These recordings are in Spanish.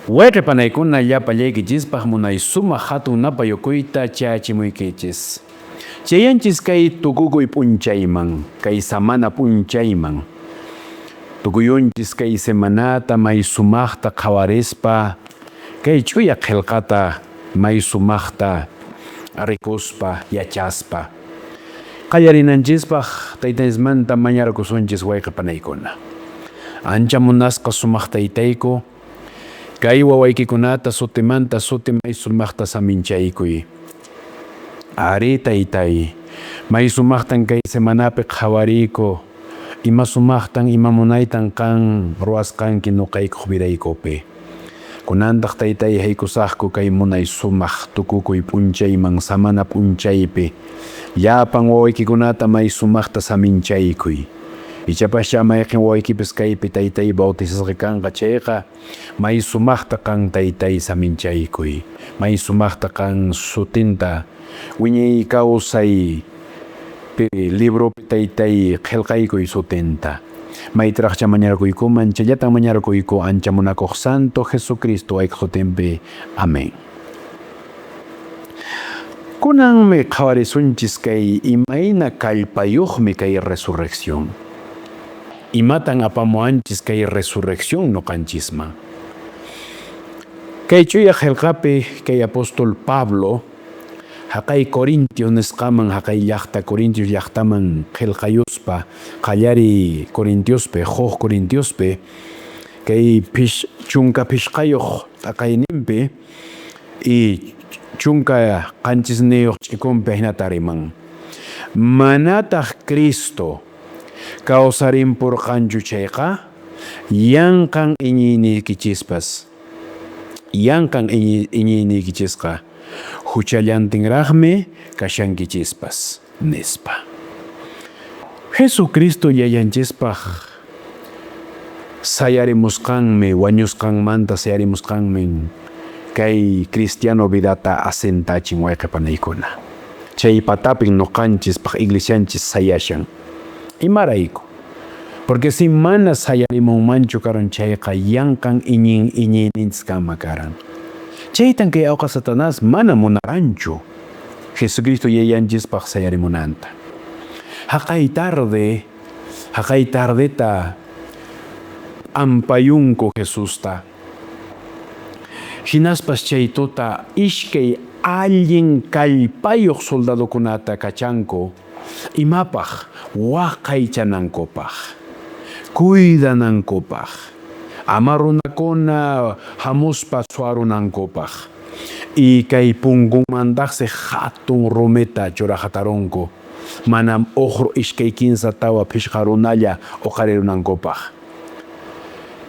Wayqi panaykuna llapa llaykichispa munay sumaq hatun napayukuyta chayachimuykichis. Chayanchis kay tukukuy p'unchayman, kay samana p'unchayman. Tukuyunchis kay semanata may sumaqta qhawarispa, kay chuya qillqata may sumaqta rikuspa, yachaspa. Qallarinanchispaq taytaysmanta mañarakusunchis wayqi panaykuna. Ancha munasqa sumaq taytayku, kay wawaykikunata sutimanta suti may sumaqta saminchaykuy. Ari taytay, may sumaqtan kay semanapi qhawariyku, ima sumaqtan ima munaytan kan ruwasqanki nuqaykuq vidaykupi. Kunantaq taytay haykusaqku kay munay sumaq tukukuy p'unchayman samana p'unchaypi, llapan wawaykikunata may sumaqta saminchaykuy. Ichapascha mayqin wawaykipis kaypi taytay bautizasqa kanqa chayqa may sumaqta kan taytay saminchaykuy, may sumaqta kan sutinta wiñay kawsay libropi taytay qillqaykuy sutinta. Maytraqcha mañarkuykuman chayllatan mañarkuyku ancha munakuq Santo Jesucristo ayqaq sutinpi. Amén. Kunanmi qhawarisunchis kay imayna kallpayuqmi kay resurrección. Imatan apamuanchis kay resurrección nuqanchisman. Kay chuya qillqapi kay apóstol Pablo haqay Corintios nisqaman haqay llaqta Corintios llaqtaman qillqayuspa qallari Corintiospi huk Corintiospi kay chunka pishqayuq t'aqayninpi y chunka qanchisniyuq ch'ikunpi hinata riman. Manataq Cristo kawsarimpurqanchu chayqa yanqan iñiynikichispas, yanqan iñiynikichisqa huchallantinraqmi kashankichispas nispa. Jesucristo yayanchispaq sayarimusqanmi, wañusqanmanta sayarimusqanmi kay cristiano vidata asentachin wayqi panaykuna. Chay patapin nuqanchispaq iglesianchis sayashan. Imarayku, porque si mana sayarimunmanchu karan chayqa yanqan iñiyninchis kanma karan. Chaytan kay awqa Satanás mana munaranchu Jesucristo yayanchispaq sayarimunanta. Haqay tardeta ampayunku Jesusta. Hinaspas chay tuta ishkay allin kallpayuq soldadukunata kachanku imapaq waqaychanankupaq, cuidanankupaq, ama runakuna hamuspa suarunankupaq y kay punkunmantaqsi hatun rumita churahatarunku manam uqru ishkay kinsa tawa phishqa runalla uqarirunankupaq.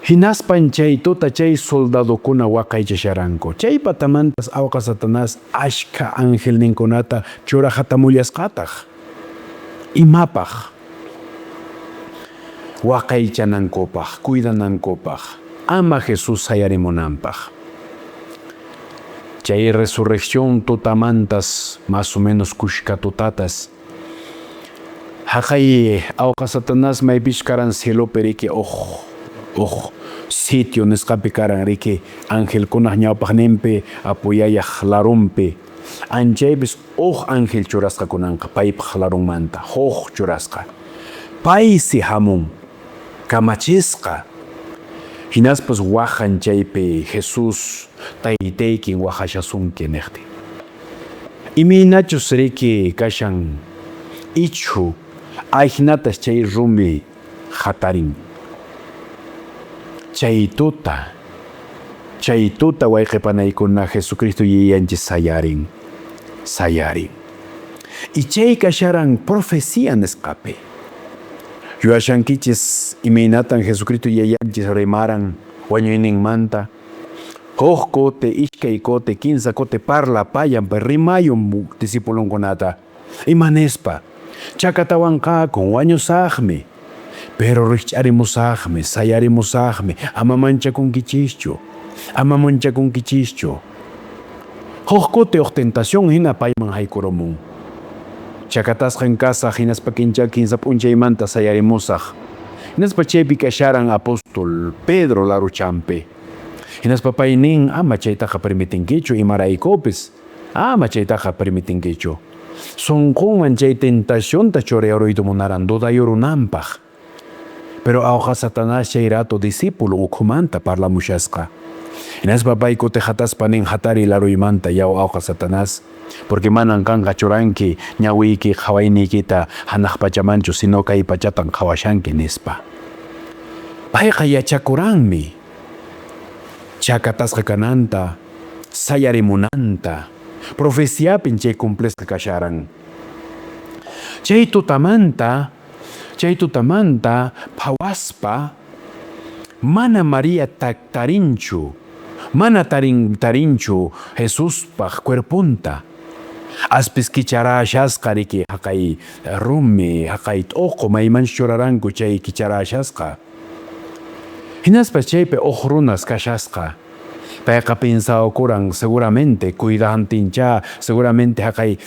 Hinaspan chay tuta chay soldadukuna waqaychasharanku. Chay patamantas awqa Satanás ashka angelninkunata churahatamullasqataq. Imapaq waqaychanankupaq, cuidanankupaq, ama Jesús sayarimunanpaq. Chay resurrección tutamantas más o menos kushka tutatas haqay awqa Satanás maypish karan cielopi riki sitio nisqapi karan riki angelkunaq ñawpaqninpi apuyayaq larunpi anchaypis ángel churasqa kunanqa paypaq larunmanta churasqa paysi hamun kamachisqa hinaspas wahan chaypi Jesús taytaykin wahashasunki niqti. Imaynachus riki kashan ichu ayhinatas chay rumi hatarin. Chay tuta wayqi panaykuna Jesucristo yayanchis sayarin. Y chay kasharan profecía nisqapi. Yuyashankichis imaynatan Jesucristo yayanchis rimaran wañuyninmanta. Huk kote, ishkay kote, kinsa kote parla payanpa rimayun discipulunkunata. Imanespa chakatawanqakun wañusaqmi. Pero richarimusaqmi, sayarimusaqmi, ama manchakunkichischu. Huk kote huk tentación hina payman haykurumun. Chakatasqan kasaq hinaspa kinsa p'unchaymanta sayarimusaq. Hinaspa chaypi kasharan apóstol Pedro laruchampi. Hinaspa paynin ama chaytaqa permitinkichu imaraykupis ama chaytaqa permitinkichu. Sunqunman chay tentacionta churayaruyta munaran dudayurunanpaq. Pero awqa Satanás chay rato discípulo ukhumanta parlamushasqa. Hinaspa paykuti hataspanin hatari laruymanta yaw awqa Satanás. Porque manan kanqa churanki ñawiyki qhawayniykita hanaq pachamanchu sino kay pachatan qhawashanki nispa. Payqa yachakuranmi chakatasqa kananta, sayarimunanta, profeciapin chay cumplesqa kasharan. Chay tutamanta phawaspa mana María tarinchu, mana tarinchu Jesuspaq cuerpunta. Aspis kicharashasqa riki haqay rumi, haqay t'uqu maymanchu churaranku chay kicharashasqa. Hinaspas chaypi runas kashasqa. Payqa pensawkuran seguramente cuidantincha, seguramente haqay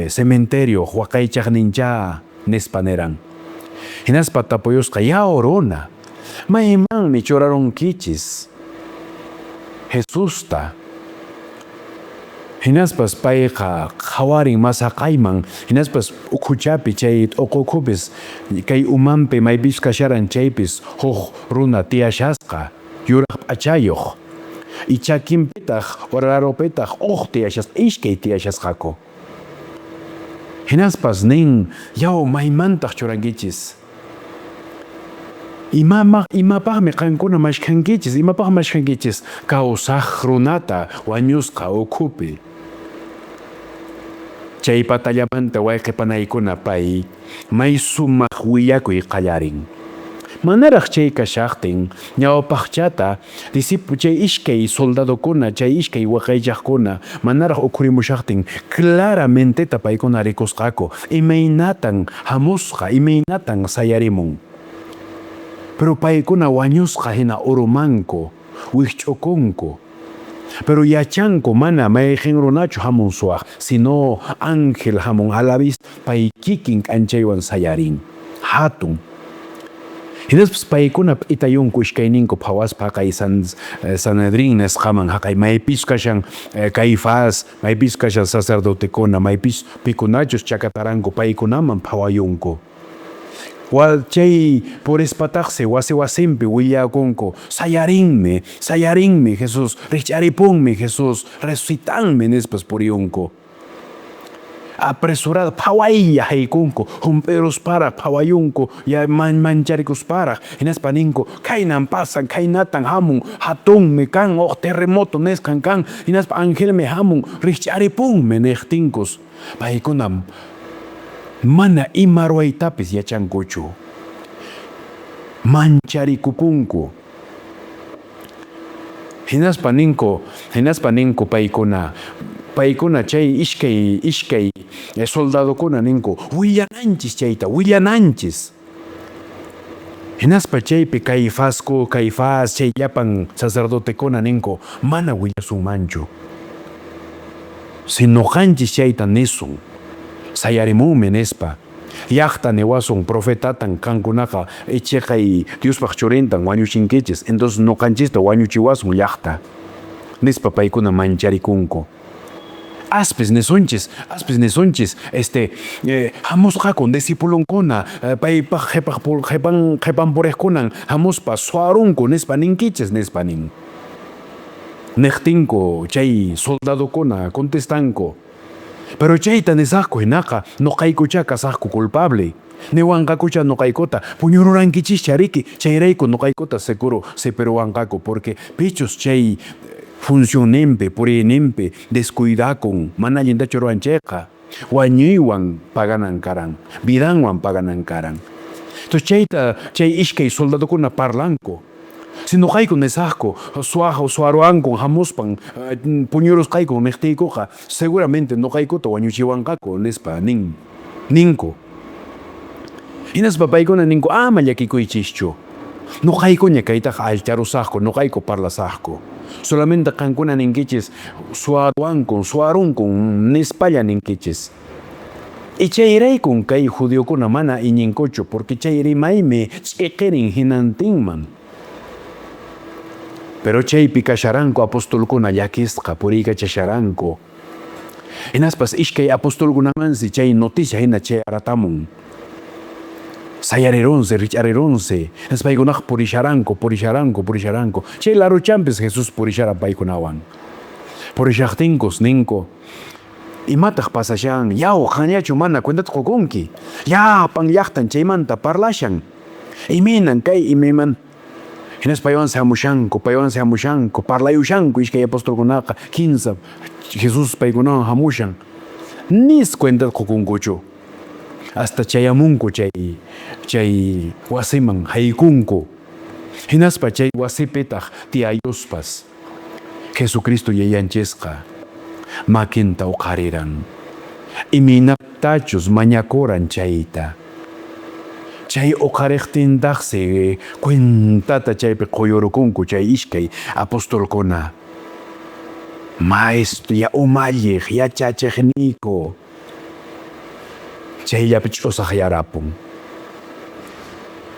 cementerio waqaychaqnincha nispa niran. Hinaspa tapuyusqa yaw runa, maymanmi churarunkichis Jesusta. Hinaspas payqa qhawarin masaqayman, hinaspas ukhuchapi chay t'uqukupis kay umanpi maypis kasharan chaypis huk runa tiyashasqa, yuraq p'achayuq. Y chakinpitaq oraropitaq tiyashasqa, ishkay tiyashasqaku. Hinaspas nin yaw maymantaq churankichis. Imapaqmi qankuna mashkhankichis, imapaq mashkhankichis kawsaq runata wañusqa ukhupi. Chay patallamanta wayqipanaykuna pay may sumaq willakuy qallarin. Manaraq chay kashaqtin ñawpaqchata chay ishkay soldadokuna, chay ishkay waqaychaqkuna manaraq ukhurimushaqtin claramente paykuna rikusqaku imaynatan hamusqa, imaynatan sayarimun. Pero paykuna wañusqa hina urumanku, wikch'ukunku. Pero yachanku mana mayqin runachu hamun suwaq, sino ángel hamun a la vista pay kikin k'anchaywan sayarin, hatun. Hinaspas paykuna itayunku ishkayninku phawaspa kay Sanedrín nisqaman haqay maypis kashan Caifás, maypis kashan sacerdotekuna, maypis pikunachus chakataranku paykunaman phawayunku. Chay purispataqsi wasi-wasimpi willakunku sayarinmi Jesús, rich'aripunmi Jesús, resucitanmi nispas puriyunku. Apresurado phawayya haykunku, humpiruspara phawayunku, ya mancharikuspara, hinaspa ninku kaynan pasan, kaynatan hamun, hatunmi kan, terremoto nisqan kan, hinaspa angelmi hamun, rich'aripunmi niqtinkus. Paykunam mana ima ruwaytapis yachankuchu. Mancharikupunku. Hinaspa ninku paykuna chay ishkay soldadokuna ninku willananchis chayta, willananchis. Hinaspa chaypi Caifás chay llapan sacerdotekuna ninku mana willasunmanchu. Si noqanchis chayta nisun, sayarimunmi nispa. Llaqta niwasun profetatan kankunaqa ichiqay Diospaq churintan wañuchinkichis, entonces noqanchista wañuchiwasun llaqta nispa paykuna mancharikunku. Aspis nisunchis hamusqakun discipulunkuna paypaq qhipan puriqkunan hamuspa suarunku nispa ninkichis nispa nin. Niqtinku chay soldadokuna contestanku. Pero chayta nisaqku hinaqa nuqaykucha kasaqku culpable. Niwanqakucha nuqaykuta puñururankichis chariki, chayrayku nuqaykuta seguro seperuwanqaku porque pichus chay funcionempi, puriyninpi descuidakun mana allintachu ruwanchayqa wañuywan paganan karan, vidanwan paganan karan. Entonces chay ishkay soldadokuna parlanku. Si nuqayku nisaqku suaruankun hamuspan puñurusqaykun niqtiykuqa seguramente nuqaykuta wañuchiwanqaku nispa ninku. Hinaspa paykuna ninku ama llakikuychischu. Nuqaykuña kaytaqa alcharusaqku, nuqayku parlasaqku. Solamente qankuna ninkichis suarunkun nispalla ninkichis. Y chayraykun kay judiokuna mana iñinkuchu porque chay rimaymi ch'iqirin hinantinman. Pero chaypi kasharanku apostolkuna llakisqa puriykachasharanku. Hinaspas ishkay apostolkunamansi chay noticia hina chay aratamun. Sayarirunsi, richarirunsi. Paykunaqa purisharanku. Chay laruchampis Jesús purishara paykunawan. Purishaqtinkus ninku. Imataq pasashan, yaw qañachu mana cuentata qukunki. Llapan llaqtan chaymanta parlashan. Iminan kay imiman. Hinas paywansi hamushanku, parlayushanku ishkay apostolkunaqa 15 Jesús paykunawan hamushan. Nis cuentata qukunkuchu. Hasta chayamunku chay wasiman haykunku. Hinaspa chay wasipitaq tiyayuspas Jesucristo yayanchisqa makinta uqariran. Iminaptachus mañakuran chayta. Chay uqariqtintaqsi cuentata chaypi quyurukunku chay ishkay apostolkuna. Maestro ya umalliq yachachiqniku. Chayllapi ch'usaq yarapun.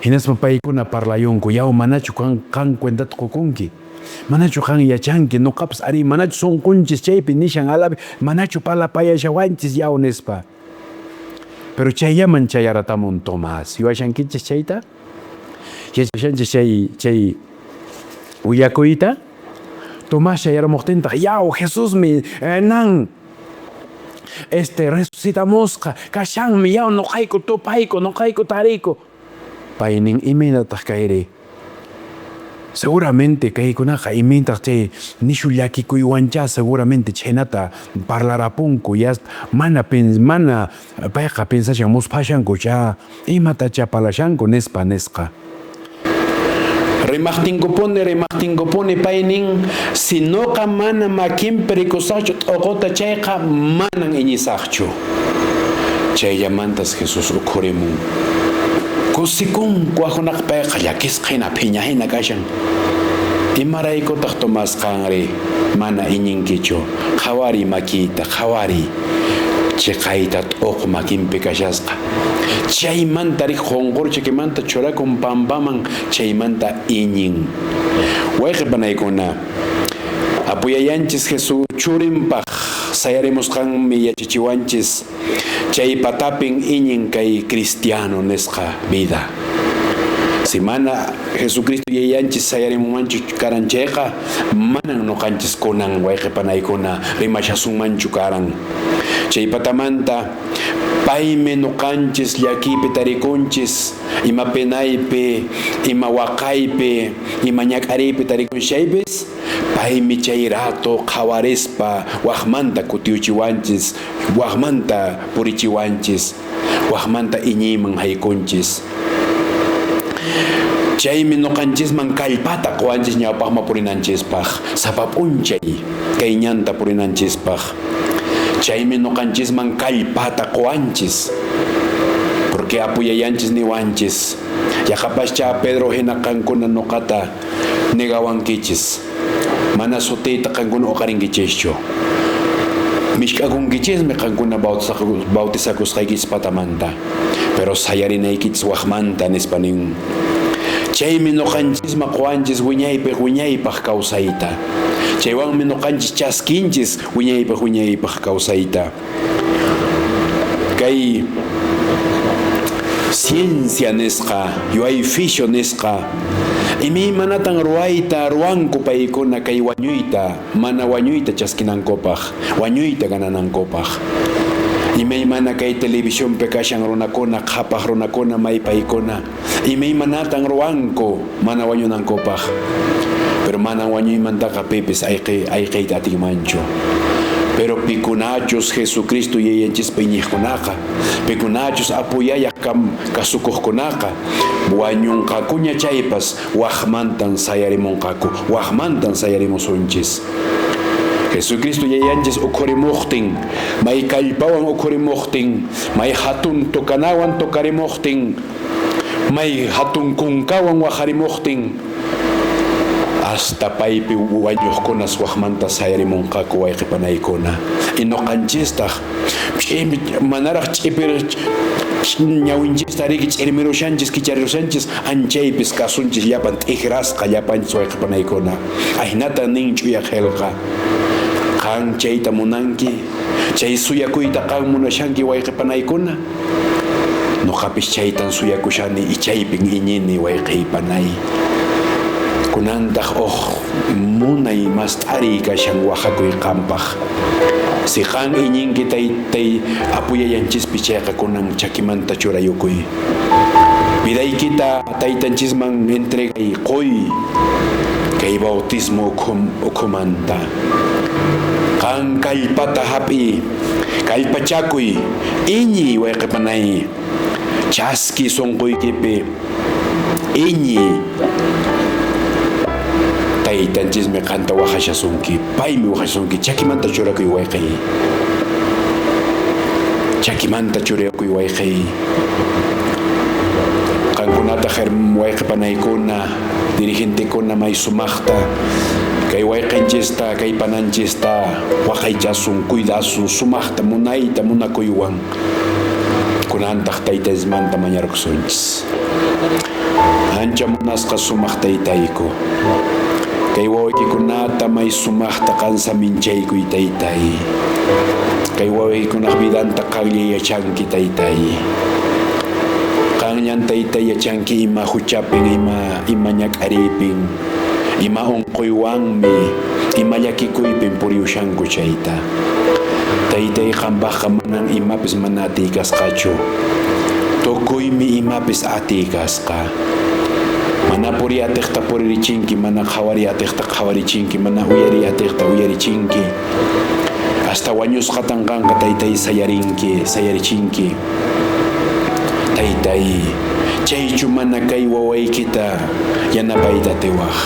Hinaspa paykuna parlayunku, yaw manachu kan cuentata qukunki. Manachu kan yachanki, nuqapas ari manachu sunqunchis chaypi nishan alapi, manachu palapayashawanchis yaw nispa. Pero chayllaman chayaratamun Tomás. ¿Yuwashankichis chayta? Yachashanchis chay uyakuyta? Tomás chayaramuqtintaq yaw Jesusmi nan resucitamusqa kashanmi yaw nuqayku tupayku nuqayku tariyku. Paynin imanataq kayri. Seguramente kaykunaqa imintaq chay nishu llakikuywancha seguramente chaynata parlarapunku mana payqa pensashan muspashanku cha imatacha palashanku nisqa. Rimaqtinkupuni paynin sinoqa mana makinpi rikusaqchu t'uquta chayqa manan iñisaqchu. Chayllamantas Jesús ukhurimun. Kusikunku wajunaqa payqa llakisqa hina phiña hina kashan. Imaraykutaq Tomás qanri mana iñinkichu. Qhawari makiyta, qhawari chiqayta t'uq makinpi kashasqa. Chaymanta riq qunqur chakimanta churakun pampaman chaymanta iñin. Wayqipanaykuna apuyayanchis Jesús churinpaq sayarimusqanmi yachachiwanchis chay patapin iñin kay cristiano nisqa vida. Si mana Jesucristo yayanchis sayarimumanchu karan chayqa manan nuqanchis kunan wayqipanaykuna rimashasunmanchu karan. Chay patamanta paymi nuqanchis llakipi tarikunchis ima penaypi, ima waqaypi, ima ñak'ariypi tarikunchaypis paymi chay rato qhawarispa waqmanta kutiyuchiwanchis, waqmanta purichiwanchis, waqmanta iñiyman haykunchis. Chaymi nuqanchisman kallpata quwanchis ñawpaqman purinanchispaq, sapa p'unchay kayñanta purinanchispaq. Chaymi nuqanchisman kallpata quwanchis. Porque apuyayanchis niwanchis. Yaqapascha Pedro hina qankuna nuqata negawankichis. Mana sutiyta qankuna uqarinkichischu. Mishk'akunkichismi qankuna bautisakusqaykis patamanta. Pero sayarinaykichis waqmanta nispa nin. Chaymi nuqanchisma quwanchis wiñaypaq kawsayta. Chaywanmi nuqanchis chaskinchis wiñaypaq kawsayta. Kay ciencia nisqa, yuayficio nisqa, imaymanatan ruwanku paykuna kay wañuyta, mana wañuyta chaskinankupaq, wañuyta gananankupaq. Imaymana kay televisión kashan runakuna, qhapaq runakuna maypaykuna, imaymanatan ruwanku, mana wañunankupaq. Pero mana wañuymantaqa pipis ayqiyta atinmanchu. Pero pikunachus Jesucristo yayanchispa iñiqkunaqa, pikunachus apuyayaq kasukuqkunaqa, wañunqakuña chaypas waqmantan sayarimunqaku, waqmantan sayarimusunchis. Jesucristo yayanchis ukhurimuqtin, may kallpawan ukhurimuqtin, may hatun tukanawan tukarimuqtin, may hatun kunkawan waqarimuqtin, hasta paypi wañuqkuna suwaqmanta sayarimunqaku wayqipanaykuna inoqanchistaq manaraq ch'ipir ñawinchista riki ch'irmirushanchis kicharirushanchis anchaypis kasunchis llapan t'ijrasqa llapanchis wayqipanaykuna ahinata nin ch'uya qelqa qan chayta munanki chay suyakuyta qan munashanki wayqipanaykuna nuqapis chaytan suyakushani ichaypin iñini wayqiypanay kunantaq munay mas t'ari kashan waqhakuy qampaq si qan iñinki taytay apuyayanchispi chayqa kunan chakimanta churayukuy vidaykita taytanchisman entregay qoy kay bautismo ukhumanta qan kallpata hapi kallpachakuy iñi wayqipanay chaski sonquykipi iñi taytanchismi qanta waqashasunki paymi waqashasunki chakimanta churakuy wayqiy chakimanta churakuy wayqiy qankunata wayqipanaykuna dirigentekuna may sumaqta kay wayqinchista kay pananchista waqaychasun cuidasun sumaqta munayta munakuywan kunantaq taytaysmanta mañarkusunchis ancha munasqa sumaq taytayku kay wawaykikunata may sumaqta qansaminchaykuy taytay kay wawaykikunaq vidanta qagllayachanki taytay qanñan taytay yachanki ima huchapin ima ñak'aripin ima unquywanmi ima llakikuypin puriyushanku chayta taytay qampaqqa manan imapis mana atikasqachu tukuymi imapis atikasqa mana puriyatiqta puririchinki mana qhawariyatiqta qhawarichinki mana uyariyatiqta uyarichinki hasta wañusqatan qanqa taytay sayarichinki taytay chaychu mana kay wawaykita yanapayta tiwaq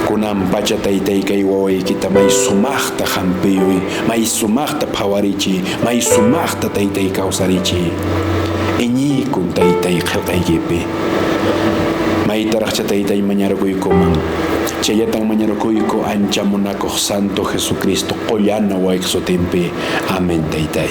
kunan pacha taytay kay wawaykita may sumaqta hampiyuy may sumaqta phawarichiy may sumaqta taytay kawsarichiy iñikun taytay qillqaykipi maytaraqcha taytay mañarukuykuman chayatan mañarukuyku ancha munakuq Santo Jesucristo qollana wayqi sutinpi amén taytay